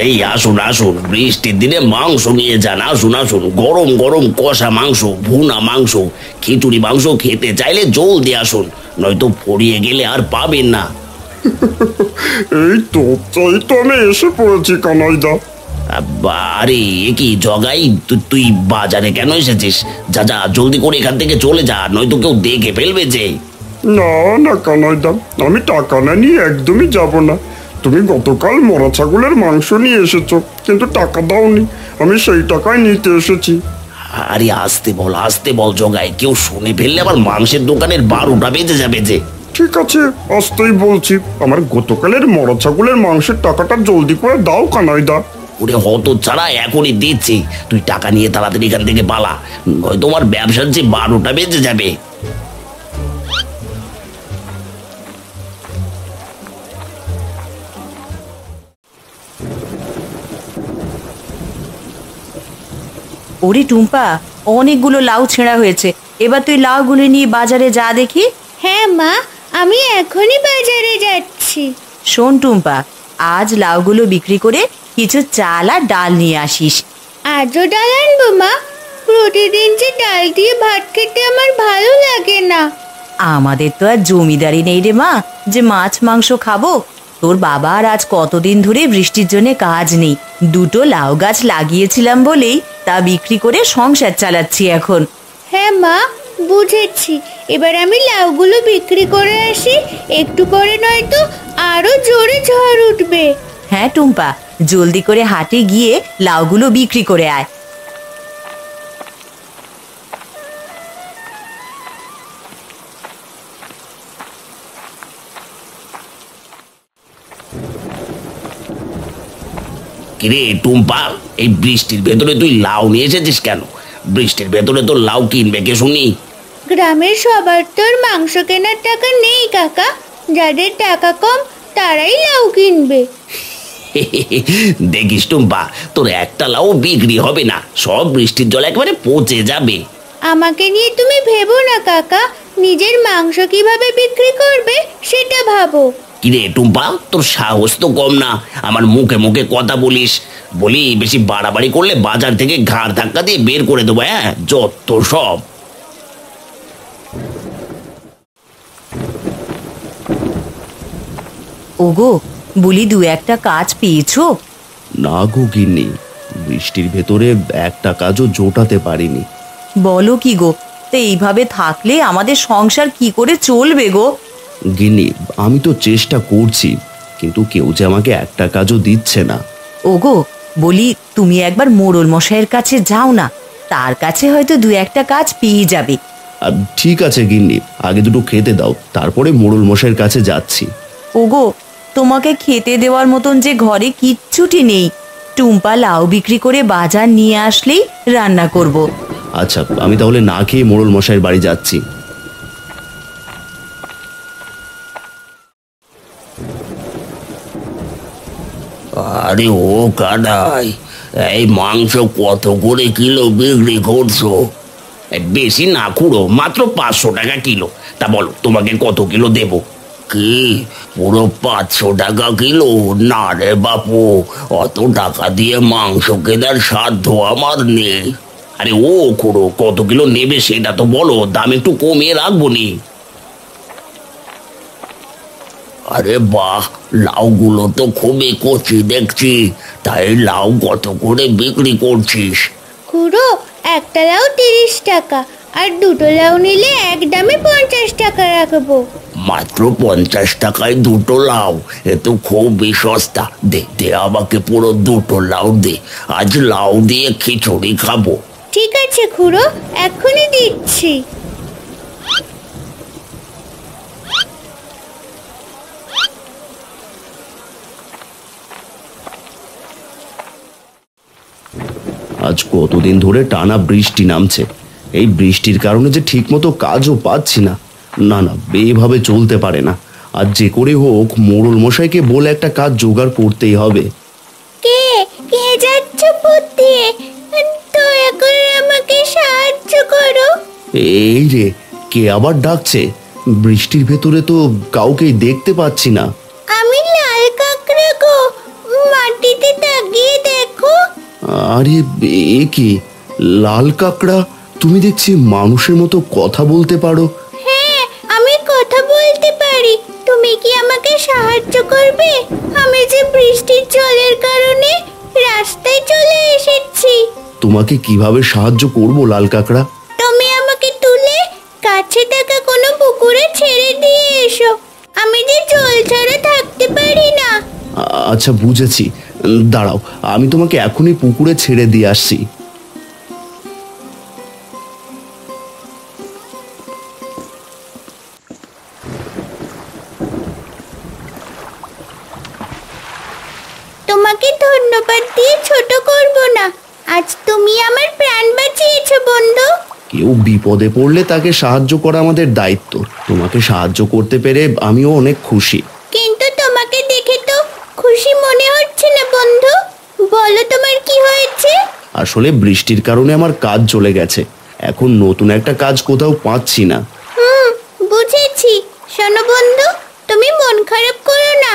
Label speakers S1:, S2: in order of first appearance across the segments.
S1: এই আসুন আসুন, বৃষ্টির দিনে মাংস নিয়ে যান। আসুন আসুন, গরম গরম কষা মাংস, ভুনা মাংস, খিচুড়ি মাংস খেতে চাইলে জলদি আসুন, নয়তো ফুরিয়ে গেলে আর পাবেন না।
S2: এই তো আমি এসে পড়েছি কানাইদা।
S1: আরে এ কি জগাই, তুই বাজারে কেন এসেছিস? যা যা, জলদি করে এখান থেকে চলে যা, নয়তো কেউ দেখে ফেলবে যে।
S2: না না কানাইদা, আমি টাকা না নিয়ে একদমই যাব না। তুমি গতকাল মরা ছাগলের মাংস নিয়ে এসেছো, কিন্তু টাকা দাওনি। আমি সেই টাকায় নিতে এসেছি।
S1: আরে আসতে বল জগাই, কেউ শুনে ফেললে আবার মাংসের দোকানের 12টা বেজে যাবে যে।
S2: ঠিক আছে, আসতেই বলছি। আমার গতকালের মরা ছাগলের মাংসের টাকাটা জলদি করে দাও কানাইদা।
S1: ওরে হত ছাড়া, এখনই দিচ্ছি। তুই টাকা নিয়ে তাড়াতাড়ি এখান থেকে পালা, নয়তো তোমার ব্যবসার যে 12টা বেজে যাবে।
S3: ওরে টুম্পা, অনেকগুলো লাউ ছেঁড়া হয়েছে, এবার তুই লাউগুলো নিয়ে বাজারে যা দেখি।
S4: হ্যাঁ মা, আমি এখনই বাজারে যাচ্ছি।
S3: শোন টুম্পা, আজ লাউগুলো বিক্রি করে কিছু চাল আর ডাল নিয়ে আসিস।
S4: আজও ডাল আনবো মা? প্রতিদিন যে ডাল দিয়ে ভাত খেতে আমার ভালো লাগে না।
S3: আমাদের তো আর জমিদারি নেই রে মা, যে মাছ মাংস খাবো। তোর বাবার আজ কতদিন ধরে বৃষ্টির জন্য কাজ নেই, দুটো লাউ গাছ লাগিয়েছিলাম বলেই তা বিক্রি করে সংসার চালাচ্ছি এখন।
S4: হ্যাঁ মা, বুঝেছি। এবার আমি লাউগুলো বিক্রি করে আসি, একটু পরে নয়তো আরো জোরে ঝড় উঠবে।
S3: হ্যাঁ টুম্পা, জলদি করে হাটে গিয়ে লাউগুলো বিক্রি করে আয়।
S1: কিরে টুম্পা, এই বৃষ্টির ভেতরে তুই লাউ নিয়ে এসেছিস কেন? বৃষ্টির ভেতরে তো লাউ কিনবে কে শুনি?
S4: গ্রামের সবার তো আর মাংস কেনার টাকা নেই কাকা। যাদের টাকা কম তারাই লাউ কিনবে।
S1: দেখিস টুম্পা, তোর একটা লাউ বিক্রি হবে না, সব বৃষ্টির জল একেবারে পচে যাবে।
S4: আমাকে নিয়ে তুমি ভেবো না কাকা, নিজের মাংস কিভাবে বিক্রি করবে সেটা ভাবো।
S1: কিরে টুম্পা, তোর সাহস তো কম না, আমার মুখে মুখে কথা বলিস। বলি বেশি বাড়াবাড়ি করলে বাজার থেকে ঘাড় ধাক্কা দিয়ে বের করে দেবো। হ্যাঁ, যত সব।
S3: ওগো, বলি দু একটা কাজ পেয়েছো?
S5: না গো গিন্নি, বৃষ্টির ভেতরে একটা কাজও জোটাতে পারিনি।
S3: বলো কি গো, তো এইভাবে থাকলে আমাদের সংসার কি করে চলবে গো?
S5: গিন্নি, আমি তো চেষ্টা করছি, কিন্তু কেউ যে আমাকে একটা কাজও দিচ্ছে না।
S3: ওগো, বলি তুমি একবার মোড়ল মশাইয়ের কাছে যাও না, তার কাছে হয়তো দু একটা কাজ পেয়ে যাবে।
S5: আর ঠিক আছে গিন্নি, আগে দুটো খেতে দাও, তারপরে মোড়ল মশাইয়ের কাছে যাচ্ছি।
S3: ওগো, তোমাকে খেতে দেওয়ার মতন যে ঘরে কিচ্ছুটি নেই। টুম্পা লাউ বিক্রি করে বাজার নিয়ে আসলেই রান্না করব।
S5: আচ্ছা, আমি তাহলে না খেয়ে মোড়ল মশাইয়ের বাড়ি যাচ্ছি।
S1: আরে ও কানাই, এই মাংস কত করে কিলো বিক্রি করছো? বেশি না খুঁড়ো, মাত্র 500 টাকা কিলো। তা বলো, তোমাকে কত কিলো দেব? কি পুরো 500 টাকা কিলো? না রে বাপু, অত টাকা দিয়ে মাংস কেনার সাধ্য আমার নেই। আরে ও খুঁড়ো, কত কিলো নেবে সেটা তো বলো, দাম একটু কমিয়ে রাখবো নি। আরে বাহ, লাউগুলো তো খুবই কচি দেখছি। তাই লাউ কত করে বিক্রি করছিস?
S4: খুড়ো, একটা লাউ 30 টাকা, আর দুটো লাউ নিলে এক দামে 50 টাকা রাখবো।
S1: মাত্র 50 টাকায় দুটো লাউ? এ তো খুবই সস্তা। দে দে, আমাকে পুরো দুটো লাউ দে, আজ লাউ দিয়ে খিচুড়ি খাবো।
S4: ঠিক আছে খুড়ো, এক্ষুনি দিচ্ছি।
S5: আজ কতদিন ধরে টানা বৃষ্টি নামছে, এই বৃষ্টির কারণে যে ঠিকমতো কাজও পাচ্ছি না। না না, এভাবে চলতে পারে না। আর যে করে হোক মোড়ল মশাইকে বলে একটা কাজ জোগাড় করতেই হবে।
S4: কে কে যাচ্ছ পথে? দয়া করে আমাকে সাহায্য করো।
S5: এই রে, কে আবার ডাকছে? বৃষ্টির ভেতরে তো কাউকেই দেখতে পাচ্ছি না।
S4: আমি লাল কাকড়া গো, মাটিতে দাগ
S5: আরে এ কি, লাল কাকড়া, তুমি দেখছি মানুষের মতো কথা বলতে পারো।
S4: হ্যাঁ, আমি কথা বলতে পারি। তুমি কি আমাকে সাহায্য করবে? আমি যে বৃষ্টির জলের কারণে রাস্তায় চলে এসেছি।
S5: তোমাকে কিভাবে সাহায্য করব লাল কাকড়া?
S4: তুমি আমাকে তুলে কাছে থাকা কোনো পুকুরে ছেড়ে দিয়ে এসো। আমি যে জল ছাড়া থাকতে পারি না।
S5: আচ্ছা বুঝেছি, দাঁড়াও, আমি তোমাকে এখনই পুকুরে ছেড়ে দিয়ে আসছি।
S4: তোমাকে ধন্যবাদ দিয়ে ছোট করব না। আজ তুমি আমার প্রাণ বাঁচিয়েছো বন্ধু।
S5: কেউ বিপদে পড়লে তাকে সাহায্য করা আমাদের দায়িত্ব। তোমাকে সাহায্য করতে পেরে আমিও অনেক খুশি।
S4: কিন্তু তোমাকে দেখে তো খুশি মনে হচ্ছে না বন্ধু। বলো তোমার কি হয়েছে?
S5: আসলে বৃষ্টির কারণে আমার কাজ চলে গেছে, এখন নতুন একটা কাজ কোথাও পাচ্ছি না।
S4: বুঝেছি। শোনো বন্ধু, তুমি মন খারাপ করো না।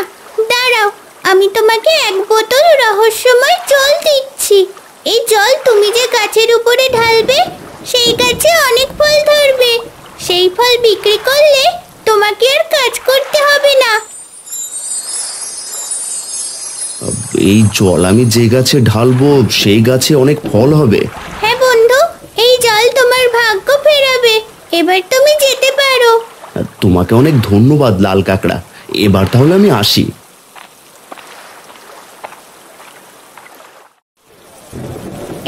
S4: দাঁড়াও, আমি তোমাকে এক বোতল রহস্যময় জল দিচ্ছি। এই জল তুমি যে গাছের উপরে ঢালবে, সেই গাছে অনেক ফল ধরবে। সেই ফল বিক্রি করলে তোমাকে আর কাজ করতে হবে না।
S5: এই জল আমি যে গাছে ঢালবো সেই গাছে অনেক ফল হবে?
S4: হ্যাঁ বন্ধু, এই জল তোমার ভাগ্য ফেরাবে। এবার তুমি যেতে পারো।
S5: তোমাকে অনেক ধন্যবাদ লাল কাকড়া, এবার তাহলে আমি আসি।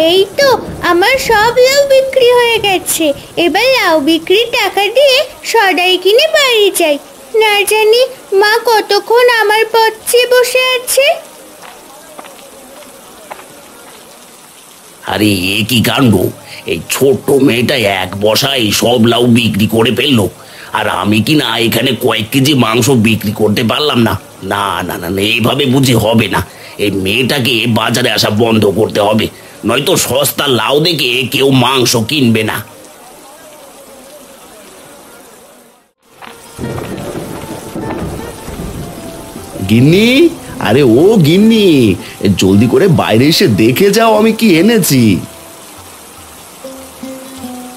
S4: এই তো আমার সব লাউ বিক্রি হয়ে গেছে। এবার লাউ বিক্রির টাকা দিয়ে সদাই কিনে বাড়ি যাই। না জানি মা কতক্ষণ আমার পথ চেয়ে বসে আছে।
S1: আরে এ কি কাণ্ড! এই ছোট্ট মেয়েটা এক বসায় সব লাউ বিক্রি করে ফেললো, আর আমি কি না এখানে কয়েক কেজি মাংস বিক্রি করতে পারলাম না। না না না না, এইভাবে বুঝি হবে না। এই মেয়েটাকে বাজারে আসা বন্ধ করতে হবে, নয়তো সস্তা লাউ দেখে কেউ মাংস কিনবে না।
S5: গিন্নি, আরে ও গিন্নি, জলদি করে বাইরে এসে দেখে যাও আমি কি এনেছি।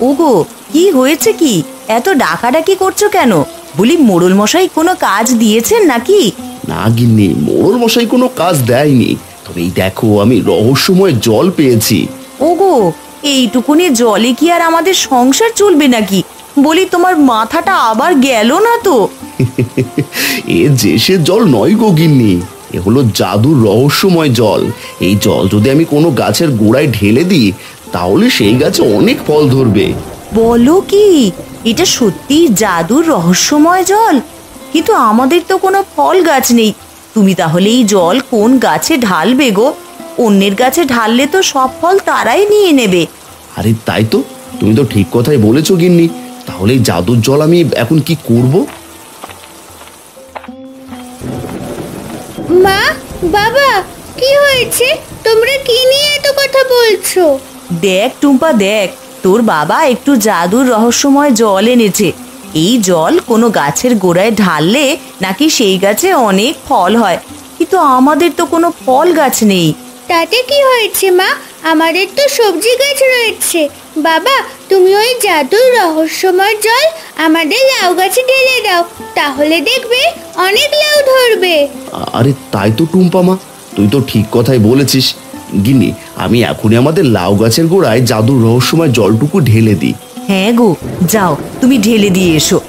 S3: ওগো, কি হয়েছে কি? এত ডাকাডাকি করছো কেন? বলি মোড়ল মশাই কোনো কাজ দিয়েছেন নাকি?
S5: না গিন্নি, মোড়ল মশাই কোনো কাজ দেয়নি, তবে এই দেখো আমি রহস্যময় জল পেয়েছি।
S3: ওগো, এইটুকুনি জলে কি আর আমাদের সংসার চলবে নাকি? বলি তোমার মাথাটা আবার গেল না তো?
S5: এ যে সে জল নয় গো গিন্নি, এ হলো জাদুর রহস্যময় জল। এই জল যদি আমি কোনো গাছের গোড়ায় ঢেলে দিই, তাহলে সেই গাছে অনেক ফল ধরবে।
S3: বলো কি? এটা সত্যি জাদুর রহস্যময় জল? কিন্তু আমাদের তো কোনো ফল গাছ নেই। তুমি তাহলে এই জল কোন গাছে ঢালবে গো? অন্যের গাছে ঢাললে তো সব ফল তারাই নিয়ে নেবে।
S5: আরে তাই তো, তুমি তো ঠিক কথাই বলেছো গিন্নি। তাহলে এই জাদুর জল আমি এখন কি করব?
S4: মা, বাবা, কি হয়েছে? তোমরা কি নিয়ে এত কথা বলছো?
S3: দেখ টুম্পা দেখ, তোর বাবা একটু জাদুর রহস্যময় জল এনেছে। এই জল কোনো গাছের গোড়ায় ঢাললে নাকি সেই গাছে অনেক ফল হয়, কিন্তু আমাদের তো কোনো ফল গাছ নেই।
S4: তাতে কি হয়েছে মা? আমাদের তো সবজি গাছ রয়েছে। বাবা, তুমি ওই জাদুর রহস্যময় জল আমাদের লাউ গাছে ঢেলে দাও, তাহলে দেখবে অনেক লাউ ধরবে।
S5: আরে তাই তো টুম্পা মা, তুই তো ঠিক কথাই বলেছিস। গিন্নি, আমি এখনই আমাদের লাউ গাছের গোড়ায় জাদুর রহস্যময় জলটুকু ঢেলে দিই।
S3: হ্যাঁ গো, যাও তুমি ঢেলে দিয়ে এসো।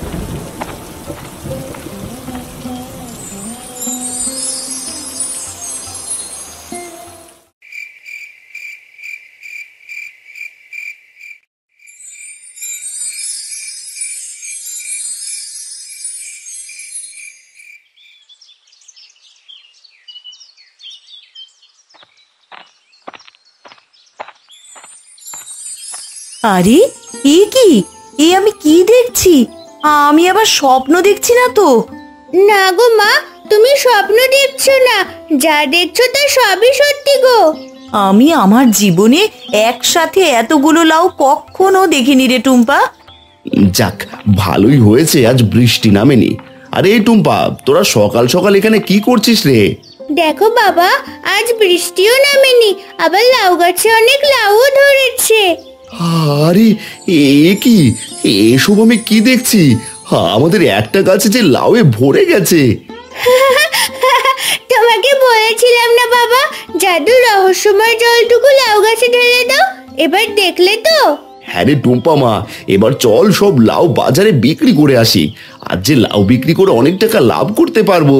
S3: আরে এ কি? এ আমি কি দেখছি? আমি আবার স্বপ্ন দেখছি না তো?
S4: না গো মা, তুমি স্বপ্ন দেখছো না। যা দেখছো তা সবই সত্যি গো।
S3: আমি আমার জীবনে একসাথে এতগুলো লাউ কখনো দেখিনি রে টুম্পা।
S5: যাক, ভালোই হয়েছে আজ বৃষ্টি নামেনি। আরে এই টুম্পা, তোরা সকাল সকাল এখানে কি করছিস রে?
S4: দেখো বাবা, আজ বৃষ্টিও নামেনি, আবার লাউ গাছে অনেক লাউও ধরেছে।
S5: আরে এ কি, এসব আমি কি দেখছি? আমাদের একটা গাছে যে লাউয়ে ভরে গেছে।
S4: তোমাকে বলেছিলাম না বাবা, জাদু রহস্যময় জলটুকু লাউ গাছে ঢেলে দাও। এবার দেখলে তো?
S5: হ্যাঁ রে টুম্পা মা, এবার চল সব লাউ বাজারে বিক্রি করে আসি। আজ যে লাউ বিক্রি করে অনেক টাকা লাভ করতে পারবো।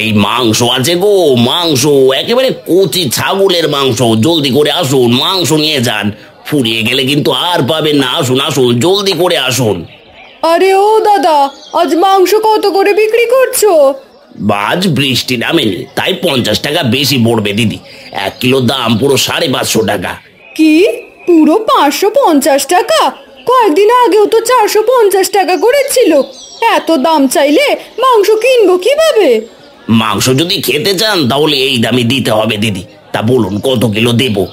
S1: এই মাংস আছে গো, মাংস একেবারে কচি ছাগলের মাংস, জলদি করে আসুন, মাংস নিয়ে যান। ফুরিয়ে গেলে কিন্তু আর পাবেন না। আসুন আসুন, জলদি করে আসুন।
S6: আরে ও দাদা, আজ মাংস কত করে বিক্রি করছো?
S1: আজ বৃষ্টি নামেনি, তাই 50 টাকা বেশি পড়বে দিদি। 1 কিলো দাম পুরো 550 টাকা।
S6: কি, পুরো 550 টাকা? কয়েকদিন আগেও তো 450 টাকা করেছিল। এত দাম চাইলে মাংস কিনবো কিভাবে?
S1: মাংস যদি খেতে চান তাহলে এই দামে দিতে হবে দিদি। তা বলুন কত কিলো দেবো?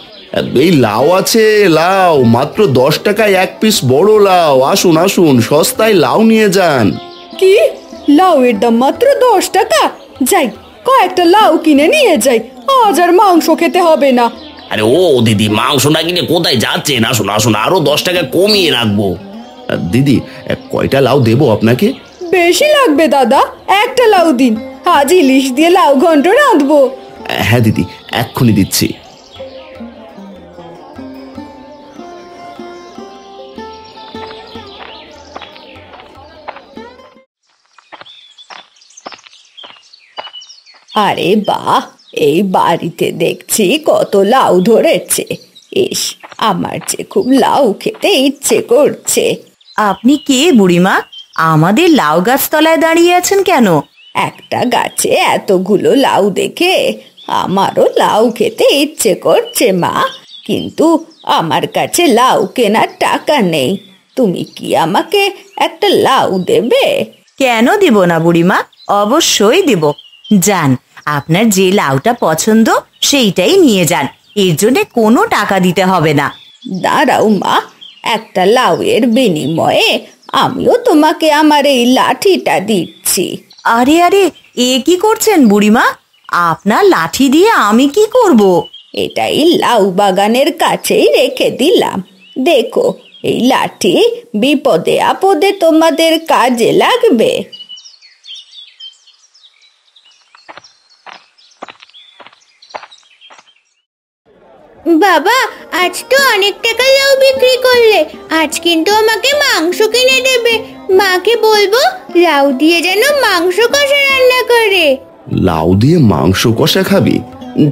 S5: এই লাউ আছে, লাউ মাত্র 10 টাকায় 1 পিস বড় লাউ। আসুন আসুন, সস্তায় লাউ নিয়ে যান।
S6: কি, লাউয়ের দাম মাত্র 10 টাকা? যাই, কয়েকটা লাউ কিনে নিয়ে যাই, আজ আর মাংস খেতে হবে না।
S1: আরে ও দিদি, মাংস না কিনে কোথায় যাচ্ছেন? আসুন আসুন, আরো 10 টাকা কমিয়ে রাখবো।
S5: দিদি, কয়টা লাউ দেবো আপনাকে?
S6: বেশি লাগবে দাদা, একটা লাউ দিন। আজ ইলিশ দিয়ে লাউ ঘন্ট রাঁধবো।
S5: হ্যাঁ দিদি, এক্ষুনি দিচ্ছি।
S6: আরে বাহ, এই বাড়িতে দেখছি কত লাউ ধরেছে। ইস, আমার যে খুব লাউ খেতে ইচ্ছে করছে।
S3: আপনি কে বুড়িমা? আমাদের লাউ গাছ তলায় দাঁড়িয়ে আছেন কেন?
S6: একটা গাছে এতগুলো লাউ দেখে আমারও লাউ খেতে ইচ্ছে করছে মা, কিন্তু আমার কাছে লাউ কেনার টাকা নেই। তুমি কি আমাকে একটা লাউ দেবে?
S3: কেন দেব না বুড়িমা, অবশ্যই দেব। যান, আপনার যে লাউটা পছন্দ সেইটাই নিয়ে যান, এর জন্য কোনো টাকা দিতে হবে না।
S6: দাঁড়াও মা, একটা লাউয়ের বিনিময়ে আমিও তোমাকে আমার এই লাঠিটা দিচ্ছি।
S3: আরে আরে, এ কি করছেন বুড়িমা? আপনার লাঠি দিয়ে আমি কি করব?
S6: এটাই লাউ বাগানের কাছেই রেখে দিলাম। দেখো, এই লাঠি বিপদে আপদে তোমাদের কাজে লাগবে।
S4: বাবা, আজ তো অনেক টাকা লাউ বিক্রি করলে, আজ কিন্তু আমাকে মাংস কিনে দেবে। মাকে বলবো লাউ দিয়ে যেন মাংস কষা রান্না করে।
S5: লাউ দিয়ে মাংস কষা খাবি?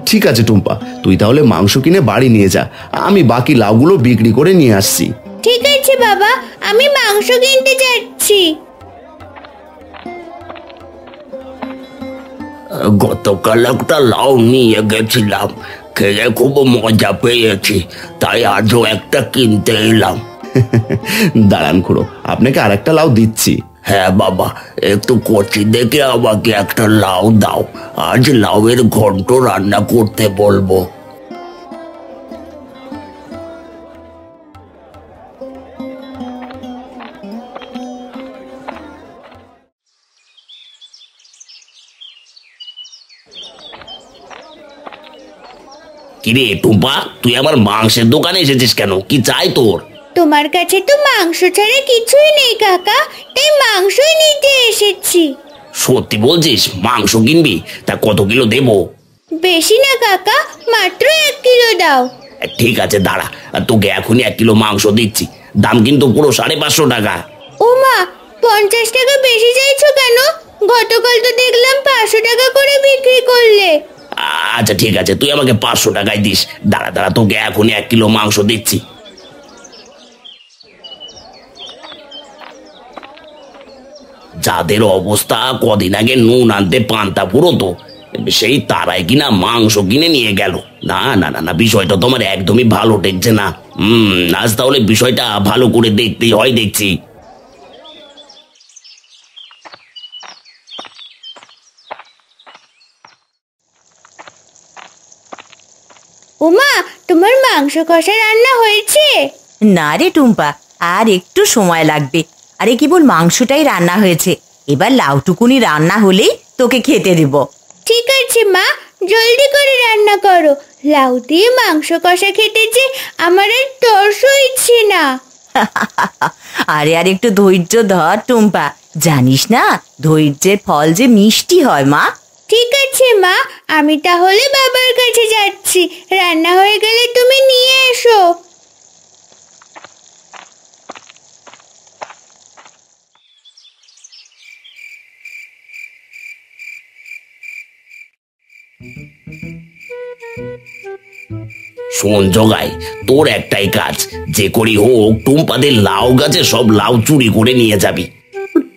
S5: ঠিক আছে টুম্পা, তুই তাহলে মাংস কিনে বাড়ি নিয়ে যা, আমি বাকি লাউগুলো বিক্রি করে নিয়ে আসছি।
S4: ঠিক আছে বাবা, আমি মাংস কিনতে যাচ্ছি।
S1: গতকাল একটা লাউ নিয়ে গেছিলাম, খেয়ে খুব মজা পেয়েছি, তাই আজও একটা কিনতে এলাম।
S5: দাঁড়ান খুড়ো, আপনাকে আর একটা লাউ দিচ্ছি।
S1: হ্যাঁ বাবা, একটু কচি দেখে আমাকে একটা লাউ দাও, আজ লাউয়ের ঘন্ট রান্না করতে বলবো। কিরে টুম্পা, তুই আমার মাংসের দোকানে এসেছিস কেন? কি চাই তোর?
S4: তোমার কাছে তো মাংস ছাড়া কিছুই নেই কাকা, তাই মাংসই নিতে এসেছি।
S1: সত্যি বলছিস? মাংস কিনবি? তা কত কিলো দেবো?
S4: বেশি না কাকা, মাত্র 1 কিলো দাও।
S1: ঠিক আছে দাঁড়া, তোকে এখনই 1 কিলো মাংস দিচ্ছি। দাম কিন্তু পুরো 550 টাকা।
S4: ও মা, 50 টাকা বেশি চাইছো কেন? গতকাল তো দেখলাম 500 টাকা করে বিক্রি করলে।
S1: আচ্ছা ঠিক আছে, তুই আমাকে 500 টাকায় দিস। দাঁড়া দাঁড়া, তোকে এখনই 1 কিলো মাংস দিচ্ছি। যাদের অবস্থা কদিন আগে নুন আনতে পান্তা ফুরোতো, সেই তারাই কিনা মাংস কিনে নিয়ে গেল। না না না না, বিষয়টা তোমার একদমই ভালো ঠেকছে না। আজ তাহলে বিষয়টা ভালো করে দেখতেই হয় দেখছি।
S4: ওমা, তোমার মাংস কষা রান্না হয়েছে?
S3: না রে টুম্পা, আর একটু সময় লাগবে। আরে কেবল মাংসটাই রান্না হয়েছে, এবার লাউটুকুনি রান্না হলেই তোকে খেতে দেব।
S4: ঠিক আছে মা, জলদি করে রান্না করো। লাউ দিয়ে মাংস কষা খেতে যে আমার আর তর্স হচ্ছে না।
S3: আরে আর একটু ধৈর্য ধর টুম্পা, জানিস না ধৈর্যের ফল যে মিষ্টি হয় মা।
S4: ঠিক আছে মা, আমি তাহলে বাবার কাছে যাচ্ছি, রান্না হয়ে গেলে তুমি নিয়ে এসো।
S1: শোন জগাই, তোর একটাই কাজ, যে করি হোক টুম্পাদের লাউ গাছে সব লাউ চুরি করে নিয়ে যাবি।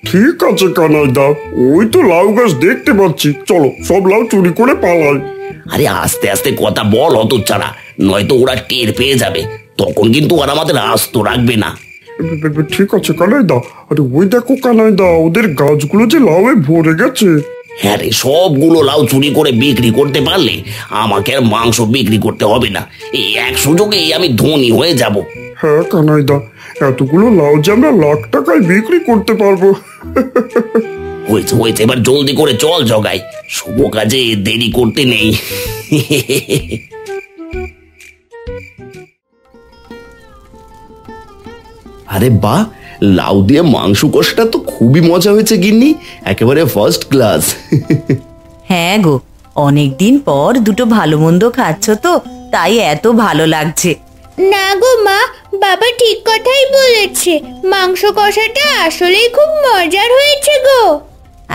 S2: ঠিক আছে কানাইদা, ওই তো লাউ গাছ দেখতে পাচ্ছি, চলো সব লাউ চুরি করে পালাই।
S1: আরে আস্তে আস্তে কথা বল হতচ্ছাড়া, নয়তো ওরা টের পেয়ে যাবে, তখন কিন্তু আর আমাদের আস্ত রাখবে না।
S2: ঠিক আছে কানাইদা, আরে ওই দেখো কানাইদা, ওদের গাছগুলো যে লাউয়ে ভরে গেছে।
S1: হ্যাঁ রে, সবগুলো লাউ চুরি করে বিক্রি করতে পারলে আমাকে আর মাংস বিক্রি করতে হবে না, এই এক সুযোগেই আমি ধনী হয়ে যাব।
S2: হ্যাঁ কানাইদা, এতগুলো লাউ যে আমরা লাখ টাকায় বিক্রি করতে পারবো।
S1: হয়েছে হয়েছে, এবার জলদি করে চল জগাই, শুভ কাজে দেরি করতে নেই।
S5: আরে বাহ, লাউ দিয়ে মাংস কষাটা তো খুবই মজা হয়েছে গিন্নি, একেবারে ফার্স্ট ক্লাস।
S3: হ্যাঁ গো, অনেকদিন পর দুটো ভালো মন্দ খাচ্ছ তো, তাই এত ভালো লাগছে।
S4: না গো মা, বাবা ঠিক কথাই বলেছে, মাংস কষাটা আসলেই খুব মজার হয়েছে গো।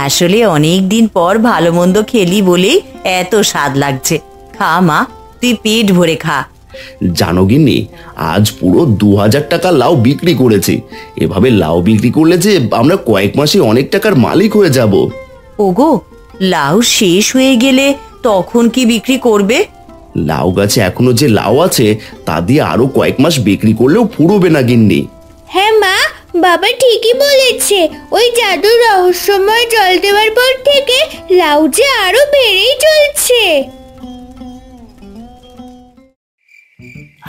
S3: আসলে অনেক দিন পর ভালো মন্দ খেলি বলেই এত স্বাদ লাগছে। খা মা, তুই পেট ভরে খা।
S5: জানো গিন্নি, আজ পুরো 2000 টাকা লাউ বিক্রি করেছি। এভাবে লাউ বিক্রি করলে যে আমরা কয়েক মাসে অনেক টাকার মালিক হয়ে যাব।
S3: ওগো, লাউ শেষ হয়ে গেলে তখন কি বিক্রি করবে?
S5: লাউ গাছে এখনো যে লাউ আছে তা দিয়ে আরো কয়েক মাস বিক্রি করলেও ফুরোবে না গিন্নি।
S4: হ্যাঁ মা, বাবা ঠিকই বলেছে, ওই জাদুর রহস্যময় জল দেওয়ার পর থেকে লাউ যে আরো বেড়েই চলছে।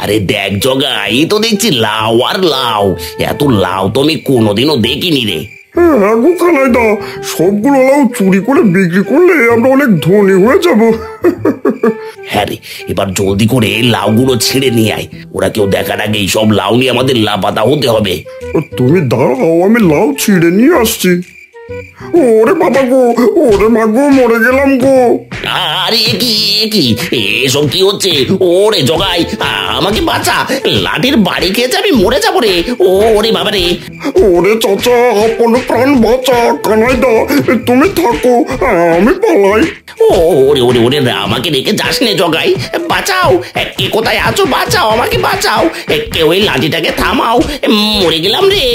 S1: আরে দেখ জগাই, এই তো দেখছি লাউ আর লাউ, এত লাউ তো আমি কোনোদিনও দেখিনি রে।
S2: হ্যাঁ গো কানাইদা, সবগুলো লাউ চুরি করে বিক্রি করলে আমরা অনেক ধনী হয়ে যাব।
S1: হ্যাঁ রে, এবার জলদি করে লাউগুলো ছেড়ে নিয়ে আয়, ওরা কেউ দেখার আগে এই সব লাউ নিয়ে আমাদের লাপাতা হতে হবে।
S2: তুমি দাঁড়াও, আমি লাউ ছিঁড়ে নিয়ে আসছি। ওরে বাবা গো, ওরে মা গো, মরে গেলাম গো।
S1: আরে কি এসব কি হচ্ছে? ওরে জগাই, আমাকে বাঁচা, লাঠির বাড়ি খেয়েছে, আমি মরে যাবো রে। ওরে বাবা রে।
S2: ওরে চাচা, আপন প্রাণ বাঁচা। কানাইদা তুমি থাকো, আমি পালাই।
S1: ওরে ওরে ওরে, আমাকে রেখে যাস নে জগাই, বাঁচাও, কে কোথায় আছো? বাঁচাও, আমাকে বাঁচাও, কেউ এই লাঠিটাকে থামাও, মরে গেলাম রে।